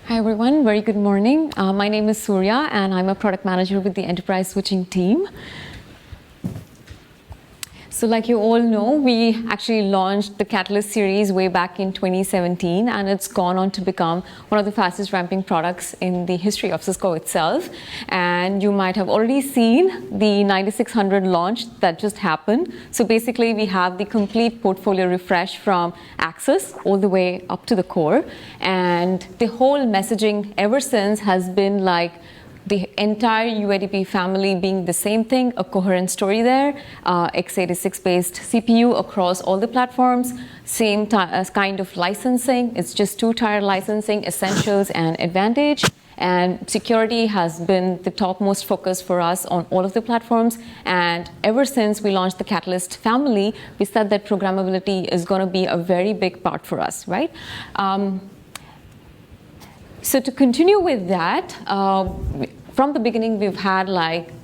Hi everyone, very good morning. My name is Surya and I'm a product manager with the enterprise switching team. So like you all know, we actually launched the Catalyst series way back in 2017, and it's gone on to become one of the fastest ramping products in the history of Cisco itself. And you might have already seen the 9600 launch that just happened. So basically we have the complete portfolio refresh from Access all the way up to the core. And the whole messaging ever since has been like the entire UADP family being the same thing, a coherent story there, x86-based CPU across all the platforms, same kind of licensing. It's just two-tier licensing, Essentials and Advantage. And security has been the topmost focus for us on all of the platforms. And ever since we launched the Catalyst family, we said that programmability is going to be a very big part for us, right? So to continue with that, from the beginning we've had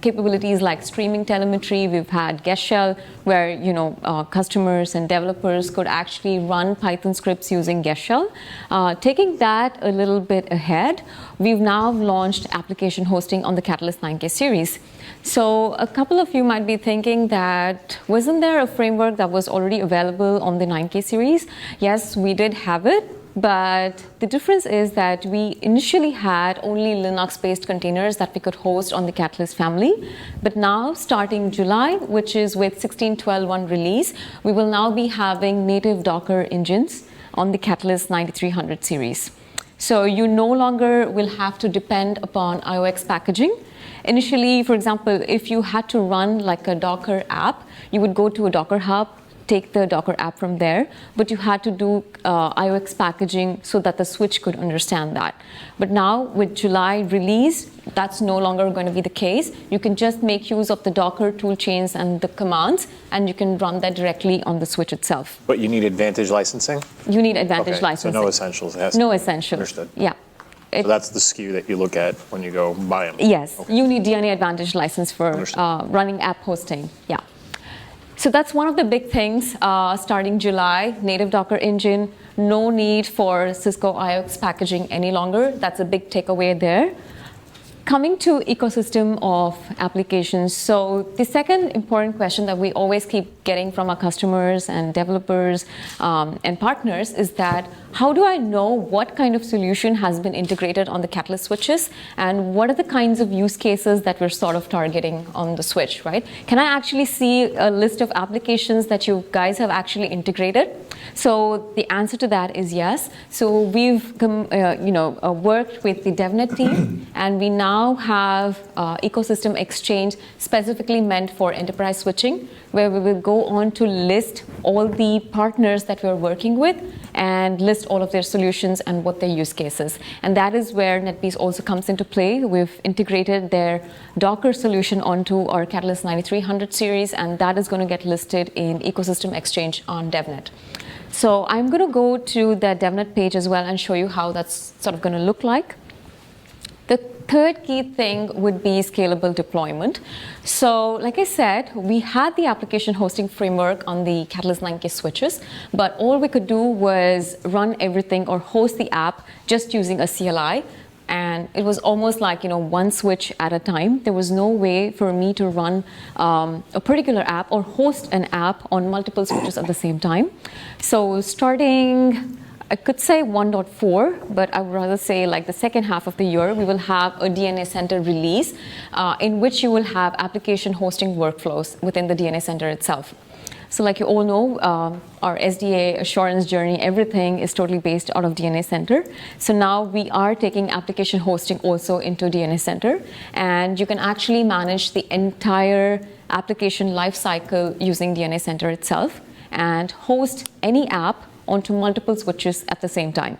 capabilities like streaming telemetry. We've had guest shell where customers and developers could actually run Python scripts using guest shell. Taking that a little bit ahead, we've now launched application hosting on the Catalyst 9K series. So a couple of you might be thinking that wasn't there a framework that was already available on the 9K series? Yes, we did have it. But the difference is that we initially had only Linux-based containers that we could host on the Catalyst family. But now, starting July, which is with 16.12.1 release, we will now be having native Docker engines on the Catalyst 9300 series. So you no longer will have to depend upon IOX packaging. Initially, for example, if you had to run like a Docker app, you would go to a Docker hub, take the Docker app from there, but you had to do IOX packaging so that the switch could understand that. But now with July release, that's no longer going to be the case. You can just make use of the Docker toolchains and the commands, and you can run that directly on the switch itself. But you need Advantage licensing? You need Advantage licensing. So no Essentials? No Essentials. Understood. Yeah. So that's the SKU that you look at when you go buy them? Yes. Okay. You need DNA Advantage license for running app hosting. Yeah. So that's one of the big things starting July, native Docker engine, no need for Cisco IOX packaging any longer. That's a big takeaway there. Coming to ecosystem of applications. So the second important question that we always keep getting from our customers and developers and partners is that how do I know what kind of solution has been integrated on the Catalyst switches, and what are the kinds of use cases that we're sort of targeting on the switch, right? Can I actually see a list of applications that you guys have actually integrated? So the answer to that is yes. So we've worked with the DevNet team, and we now have ecosystem exchange specifically meant for enterprise switching, where we will go on to list all the partners that we're working with and list all of their solutions and what their use cases. And that is where NetBeez also comes into play. We've integrated their Docker solution onto our Catalyst 9300 series, and that is going to get listed in Ecosystem Exchange on DevNet. So I'm going to go to the DevNet page as well and show you how that's sort of going to look like. The third key thing would be scalable deployment. So like I said, we had the application hosting framework on the Catalyst 9K switches, but all we could do was run everything or host the app just using a CLI. And it was almost like, one switch at a time. There was no way for me to run a particular app or host an app on multiple switches at the same time. So starting, I could say 1.4, but I would rather say like the second half of the year, we will have a DNA Center release in which you will have application hosting workflows within the DNA Center itself. So like you all know, our SDA assurance journey, everything is totally based out of DNA Center. So now we are taking application hosting also into DNA Center, and you can actually manage the entire application lifecycle using DNA Center itself and host any app onto multiple switches at the same time.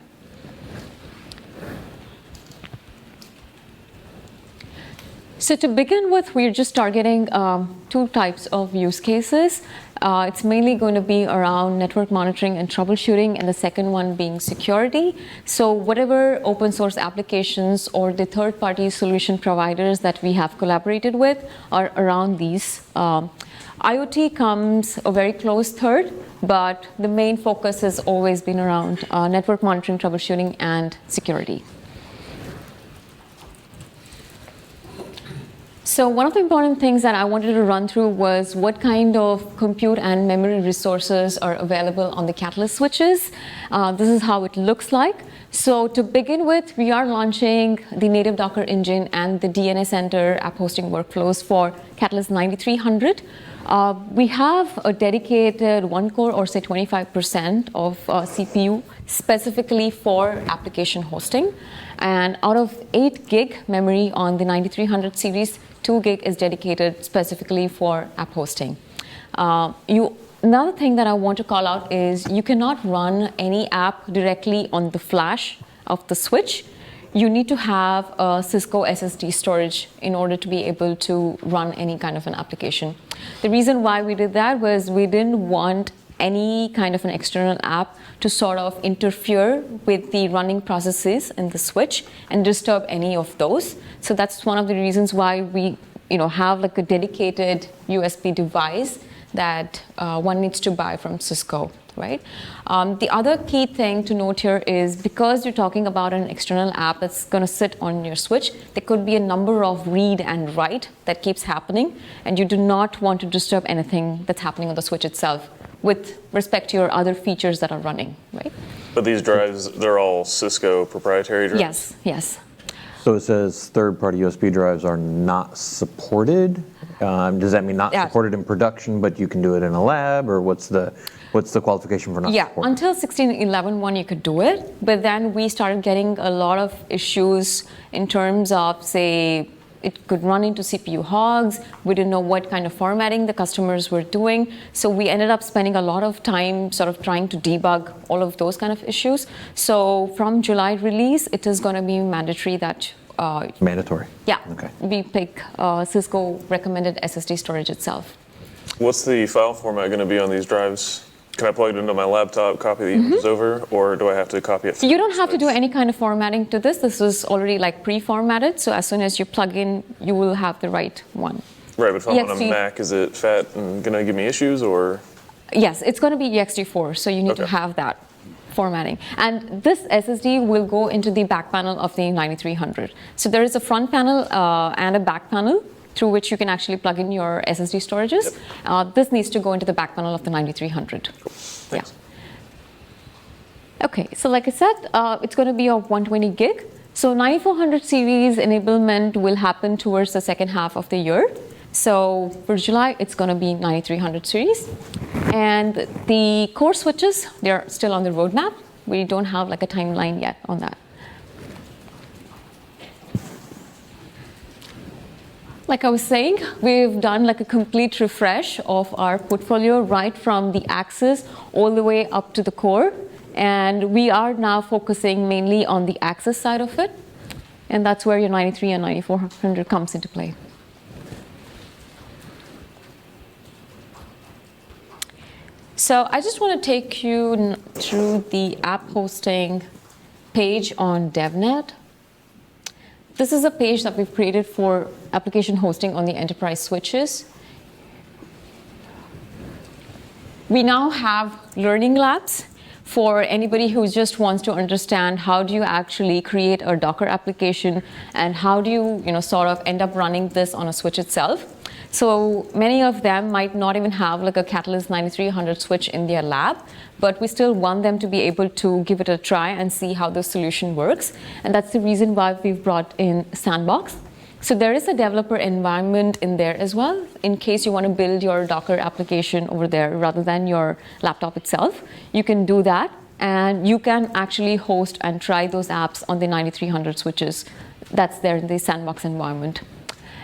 So to begin with, we're just targeting two types of use cases. It's mainly going to be around network monitoring and troubleshooting, and the second one being security. So whatever open source applications or the third-party solution providers that we have collaborated with are around these. IoT comes a very close third, but the main focus has always been around network monitoring, troubleshooting, and security. So one of the important things that I wanted to run through was what kind of compute and memory resources are available on the Catalyst switches. This is how it looks like. So to begin with, we are launching the native Docker engine and the DNA Center app hosting workflows for Catalyst 9300. We have a dedicated one core, or say 25% of CPU specifically for application hosting. And out of 8 gig memory on the 9300 series, 2 gig is dedicated specifically for app hosting. Another thing that I want to call out is you cannot run any app directly on the flash of the switch. You need to have a Cisco SSD storage in order to be able to run any kind of an application. The reason why we did that was we didn't want any kind of an external app to sort of interfere with the running processes in the switch and disturb any of those. So that's one of the reasons why we have like a dedicated USB device that one needs to buy from Cisco, right? The other key thing to note here is because you're talking about an external app that's going to sit on your switch, there could be a number of read and write that keeps happening, and you do not want to disturb anything that's happening on the switch itself with respect to your other features that are running, right? But these drives, they're all Cisco proprietary drives? Yes, yes. So it says third-party USB drives are not supported. Does that mean not supported in production, but you can do it in a lab, or what's the qualification for not supported? Until 16.11.1 you could do it, but then we started getting a lot of issues in terms of, say, it could run into CPU hogs. We didn't know what kind of formatting the customers were doing. So we ended up spending a lot of time sort of trying to debug all of those kind of issues. So from July release, it is going to be mandatory that mandatory. Yeah. Okay. We pick Cisco recommended SSD storage itself. What's the file format going to be on these drives? Can I plug it into my laptop, copy the images over, or do I have to copy it? So you don't have to do any kind of formatting to this. This is already like pre-formatted. So as soon as you plug in, you will have the right one. Right, but if I'm on a Mac, is it fat and going to give me issues, or? Yes, it's going to be ext4, so you need to have that formatting. And this SSD will go into the back panel of the 9300. So there is a front panel and a back panel through which you can actually plug in your SSD storages. Yep. This needs to go into the back panel of the 9300. Cool. Thanks. Yeah. Okay, so like I said, it's going to be a 120 gig. So 9400 series enablement will happen towards the second half of the year. So for July, it's going to be 9300 series. And the core switches, they're still on the roadmap. We don't have like a timeline yet on that. Like I was saying, we've done like a complete refresh of our portfolio right from the Axis all the way up to the core. And we are now focusing mainly on the Axis side of it. And that's where your 93 and 9400 comes into play. So I just want to take you through the app hosting page on DevNet. This is a page that we've created for application hosting on the enterprise switches. We now have learning labs for anybody who just wants to understand how do you actually create a Docker application and how do you, sort of end up running this on a switch itself. So many of them might not even have like a Catalyst 9300 switch in their lab, but we still want them to be able to give it a try and see how the solution works. And that's the reason why we've brought in Sandbox. So there is a developer environment in there as well, in case you want to build your Docker application over there rather than your laptop itself. You can do that, and you can actually host and try those apps on the 9300 switches that's there in the Sandbox environment.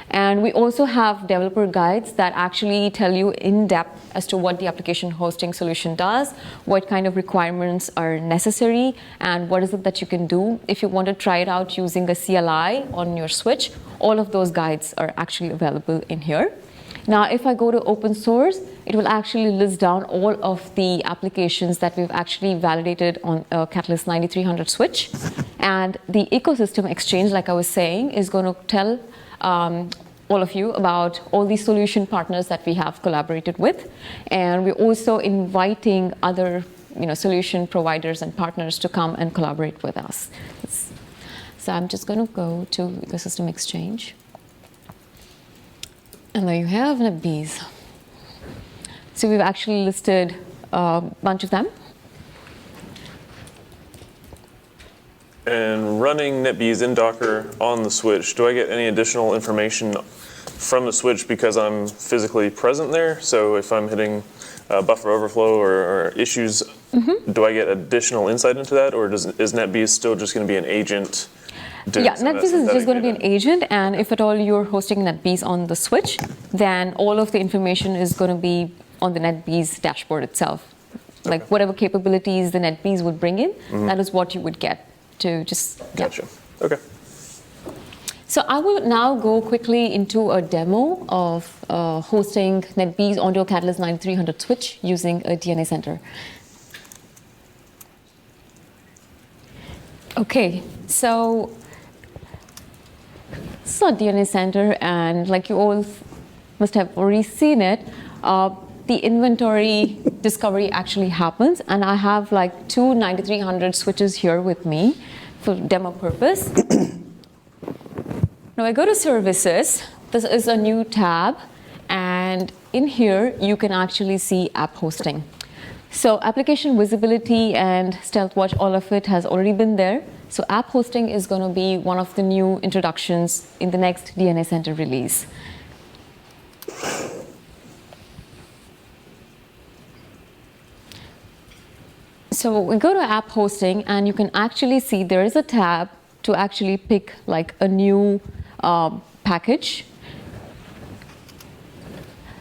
And we also have developer guides that actually tell you in depth as to what the application hosting solution does, what kind of requirements are necessary, and what is it that you can do. If you want to try it out using a CLI on your switch, all of those guides are actually available in here. Now, if I go to open source, it will actually list down all of the applications that we've actually validated on a Catalyst 9300 switch. And the ecosystem exchange, like I was saying, is going to tell all of you about all these solution partners that we have collaborated with. And we're also inviting other solution providers and partners to come and collaborate with us. So I'm just going to go to Ecosystem Exchange. And there you have NetBeez. So we've actually listed a bunch of them. And running NetBeez in Docker on the switch, do I get any additional information from the switch because I'm physically present there? So if I'm hitting buffer overflow or issues, do I get additional insight into that, or is NetBeez still just going to be an agent? Yeah, NetBeez is just going to be an agent, and if at all you're hosting NetBeez on the switch, then all of the information is going to be on the NetBeez dashboard itself. Like whatever capabilities the NetBeez would bring in, that is what you would get to just, Gotcha. Okay. So I will now go quickly into a demo of hosting NetBeez onto a Catalyst 9300 switch using a DNA Center. Okay, so this is our DNA Center, and like you all must have already seen it, the inventory discovery actually happens, and I have like two 9300 switches here with me for demo purpose. Now I go to services. This is a new tab, and in here you can actually see app hosting. So application visibility and Stealth Watch, all of it has already been there. So app hosting is going to be one of the new introductions in the next DNA Center release. So we go to app hosting, and you can actually see there is a tab to actually pick like a new package.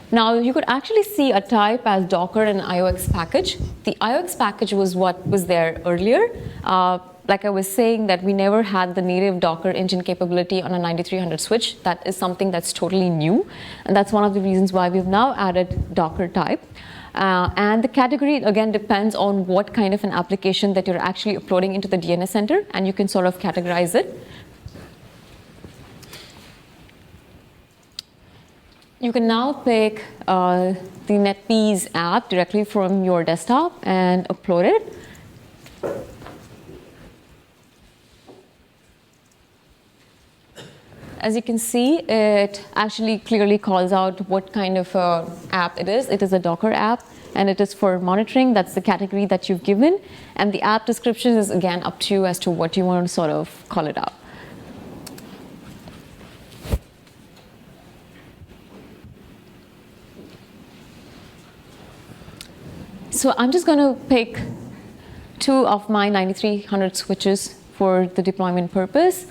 Now you could actually see a type as Docker and IOX package. The IOX package was what was there earlier. Like I was saying, that we never had the native Docker engine capability on a 9300 switch. That is something that's totally new, and that's one of the reasons why we've now added Docker type. And the category, again, depends on what kind of an application that you're actually uploading into the DNA Center, and you can sort of categorize it. You can now pick the NetBeez app directly from your desktop and upload it. As you can see, it actually clearly calls out what kind of app it is. It is a Docker app, and it is for monitoring. That's the category that you've given. And the app description is, again, up to you as to what you want to sort of call it out. So I'm just going to pick two of my 9300 switches for the deployment purpose.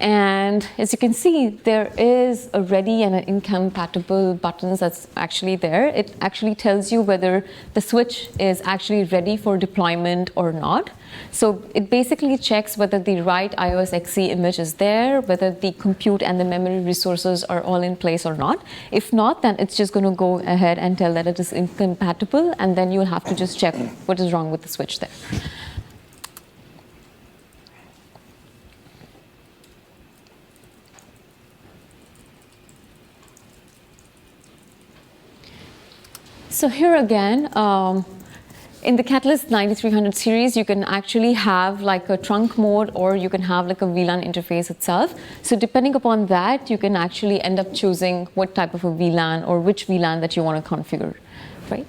And as you can see, there is a ready and an incompatible buttons that's actually there. It actually tells you whether the switch is actually ready for deployment or not. So it basically checks whether the right iOS XE image is there, whether the compute and the memory resources are all in place or not. If not, then it's just going to go ahead and tell that it is incompatible, and then you'll have to just check what is wrong with the switch there. So here again, in the Catalyst 9300 series, you can actually have like a trunk mode, or you can have like a VLAN interface itself. So depending upon that, you can actually end up choosing what type of a VLAN or which VLAN that you want to configure, right?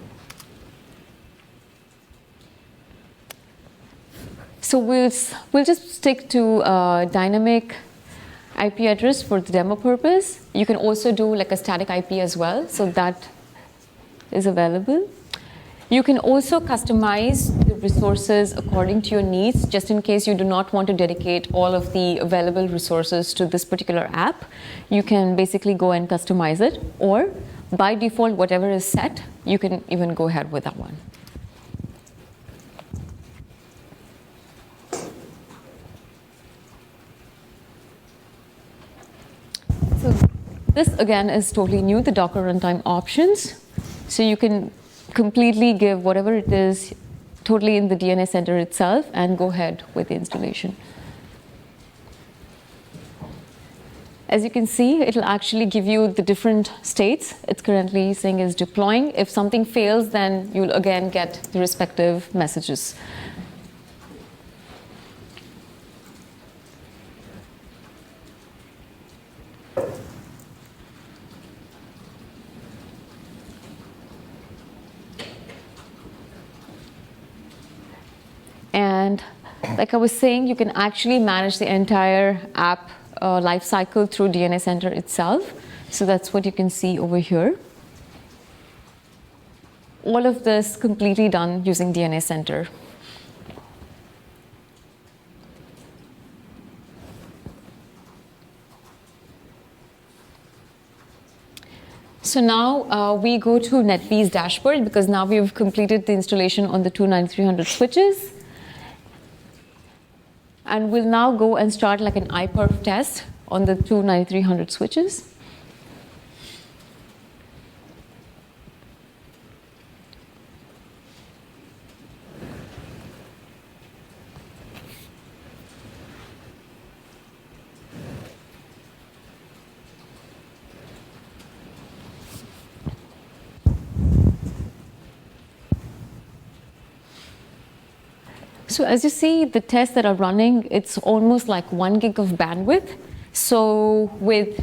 So we'll just stick to dynamic IP address for the demo purpose. You can also do like a static IP as well, so that is available. You can also customize the resources according to your needs, just in case you do not want to dedicate all of the available resources to this particular app. You can basically go and customize it, or by default, whatever is set, you can even go ahead with that one. So this again is totally new, the Docker runtime options. So you can completely give whatever it is totally in the DNA Center itself and go ahead with the installation. As you can see, it'll actually give you the different states. It's currently saying is deploying. If something fails, then you'll again get the respective messages. And like I was saying, you can actually manage the entire app lifecycle through DNA Center itself. So that's what you can see over here. All of this completely done using DNA Center. So now we go to NetBeez dashboard, because now we've completed the installation on the two 9300 switches. And we'll now go and start like an iPerf test on the two 9300 switches. So as you see, the tests that are running, it's almost like 1 gig of bandwidth. So with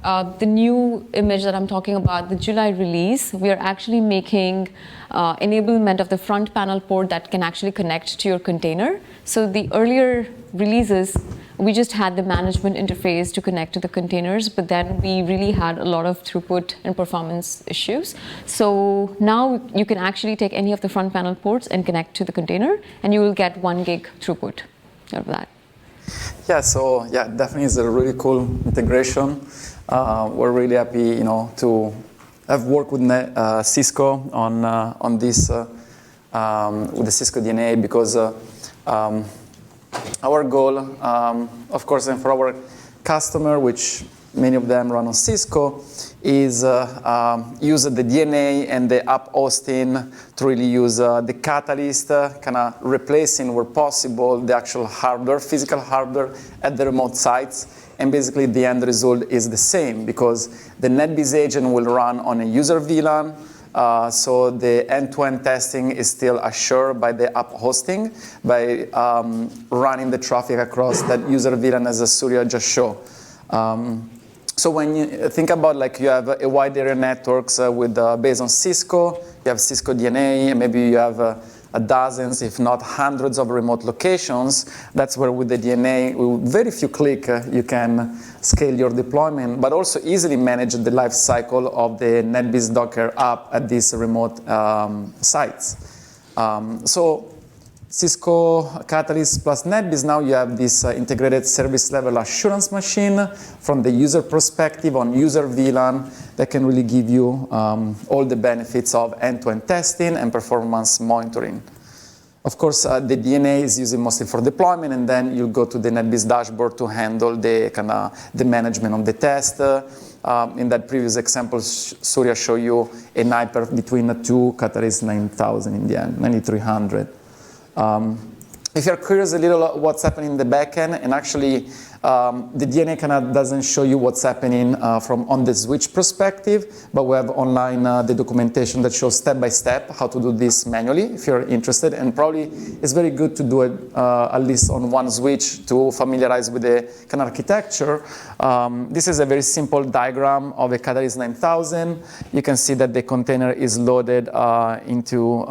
the new image that I'm talking about, the July release, we are actually making enablement of the front panel port that can actually connect to your container. So the earlier releases, we just had the management interface to connect to the containers, but then we really had a lot of throughput and performance issues. So now you can actually take any of the front panel ports and connect to the container, and you will get 1 gig throughput out of that. Yeah, so yeah, definitely is a really cool integration. We're really happy, to have worked with Cisco on this with the Cisco DNA, because our goal, of course, and for our customer, which many of them run on Cisco, is use the DNA and the app hosting to really use the Catalyst, kind of replacing where possible the actual hardware, physical hardware at the remote sites. And basically the end result is the same, because the NetBeez agent will run on a user VLAN. So the end-to-end testing is still assured by the app hosting, by running the traffic across that user VLAN, as Surya just showed. So when you think about, like, you have a wide area networks with based on Cisco, you have Cisco DNA, and maybe you have dozens, if not hundreds, of remote locations. That's where with the DNA, with very few clicks, you can scale your deployment, but also easily manage the life cycle of the NetBeez Docker app at these remote sites. So Cisco Catalyst plus NetBeez, now you have this integrated service level assurance machine from the user perspective on user VLAN that can really give you all the benefits of end-to-end testing and performance monitoring. Of course, the DNA is used mostly for deployment, and then you go to the NetBeez dashboard to handle the the management of the test. In that previous example, Surya showed you an hyper between the two Catalyst 9000 in the end, 9300. If you're curious a little what's happening in the backend, and actually the DNA kind of doesn't show you what's happening from on the switch perspective, but we have online the documentation that shows step by step how to do this manually if you're interested. And probably it's very good to do it at least on one switch to familiarize with the kind of architecture. This is a very simple diagram of a Catalyst 9000. You can see that the container is loaded into,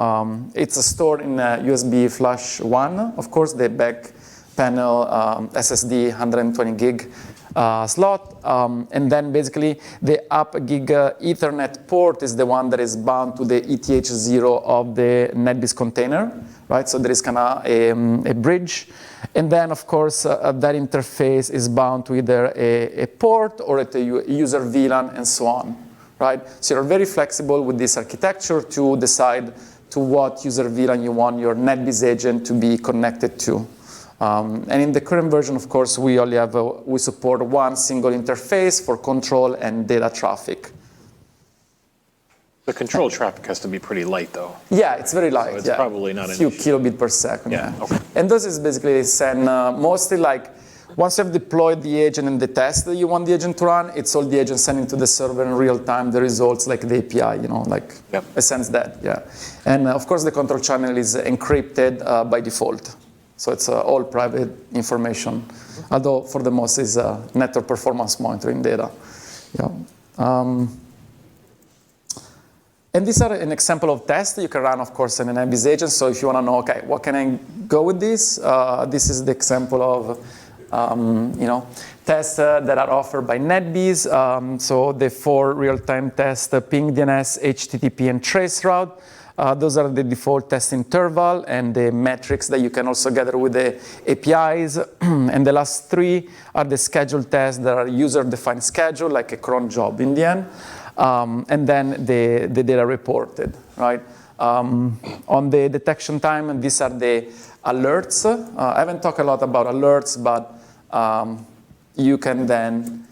it's stored in a USB flash 1, of course, the back panel SSD 120 gig slot, and then basically the up gig Ethernet port is the one that is bound to the ETH0 of the NetBeez container, right? So there is kind of a bridge, and then of course that interface is bound to either a port or at a user VLAN and so on, right? So you're very flexible with this architecture to decide to what user VLAN you want your NetBeez agent to be connected to. And in the current version, of course, we only have we support one single interface for control and data traffic. The control traffic has to be pretty light, though. Yeah, it's very light. So it's probably not an few issue. kilobit per second. Yeah. Okay. And this is basically send mostly like once you've deployed the agent and the test that you want the agent to run, it's all the agent sending to the server in real time the results, like the API, like it sends that. Yeah. And of course, the control channel is encrypted by default. So it's all private information, although for the most is network performance monitoring data. Yeah. And these are an example of tests you can run, of course, in an NetBeez agent. So if you want to know, okay, what can I go with this? This is the example of tests that are offered by NetBeez. So the 4 real-time tests, ping, DNS, HTTP, and traceroute. Those are the default test interval and the metrics that you can also gather with the APIs. And the last 3 are the scheduled tests that are user-defined schedule, like a cron job in the end. And then the data reported, right? On the detection time, and these are the alerts. I haven't talked a lot about alerts, but you can then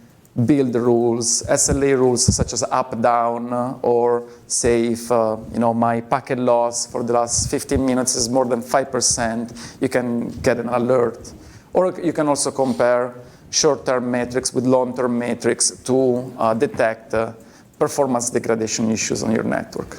build rules, SLA rules such as up, down, or say if my packet loss for the last 15 minutes is more than 5%, you can get an alert. Or you can also compare short-term metrics with long-term metrics to detect performance degradation issues on your network.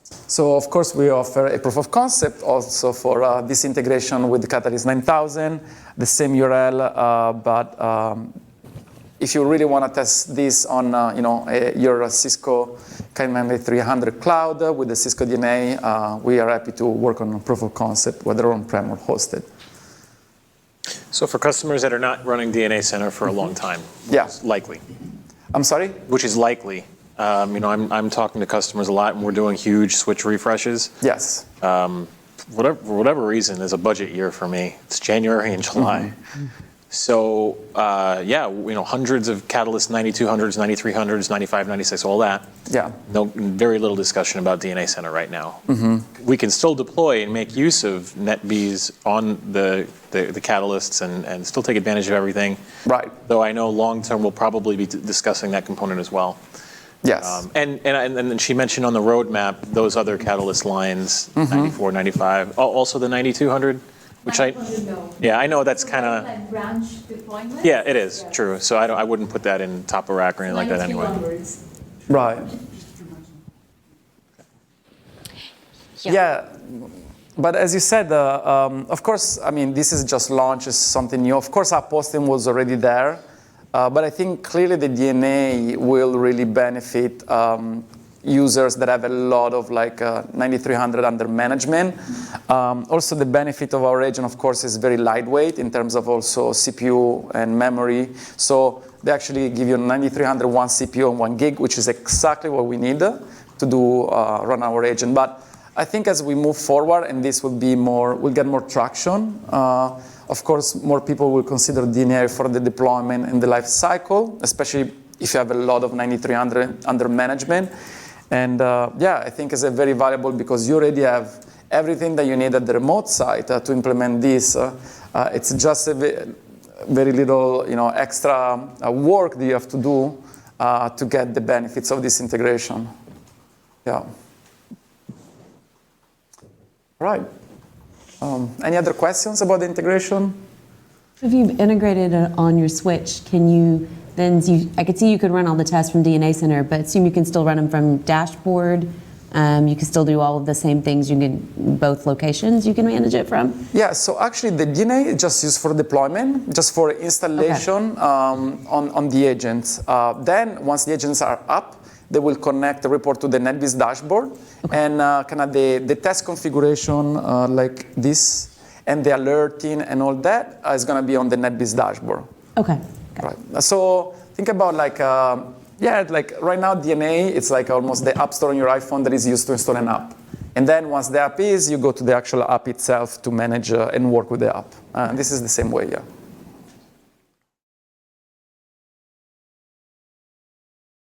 So of course we offer a proof of concept also for this integration with the Catalyst 9000, the same URL, but if you really want to test this on your Cisco K9300 cloud with the Cisco DNA, we are happy to work on a proof of concept, whether on-prem or hosted. So for customers that are not running DNA Center for a long time, which is likely. I'm sorry? Which is likely. I'm talking to customers a lot, and we're doing huge switch refreshes. Yes. For whatever reason, there's a budget year for me. It's January and July. Mm-hmm. So hundreds of Catalyst 9200s, 9300s, 95, 96, all that. Yeah. No, very little discussion about DNA Center right now. Mm-hmm. We can still deploy and make use of NetBeez on the Catalysts and still take advantage of everything. Right. Though I know long term we'll probably be discussing that component as well. Yes. And then she mentioned on the roadmap those other Catalyst lines, 94, 95, also the 9200, which I know that's kind of like branch deployment. Yeah, it is true. So I wouldn't put that in top of rack or anything like that anyway. Right. Yeah. But as you said, of course, I mean, this is just launch, is something new. Of course, app posting was already there. But I think clearly the DNA will really benefit users that have a lot of 9300 under management. Also, the benefit of our agent, of course, is very lightweight in terms of also CPU and memory. So they actually give you 9300 1 CPU and 1 gig, which is exactly what we need to do run our agent. But I think as we move forward, and this will get more traction. Of course, more people will consider DNA for the deployment and the life cycle, especially if you have a lot of 9300 under management. And I think it's very valuable because you already have everything that you need at the remote site to implement this. It's just a very little, extra work that you have to do to get the benefits of this integration. Yeah. Right. Any other questions about the integration? If you've integrated it on your switch, can you then, I could see you could run all the tests from DNA Center, but assume you can still run them from dashboard. You can still do all of the same things. You can, both locations you can manage it from? Yeah, so actually the DNA is just used for deployment, just for installation on the agents. Then once the agents are up, they will connect the report to the NetBeez dashboard, and kind of the test configuration like this, and the alerting and all that is going to be on the NetBeez dashboard. Okay. Right. So think about like right now DNA, it's like almost the app store on your iPhone that is used to install an app. And then once the app is, you go to the actual app itself to manage and work with the app. This is the same way, yeah.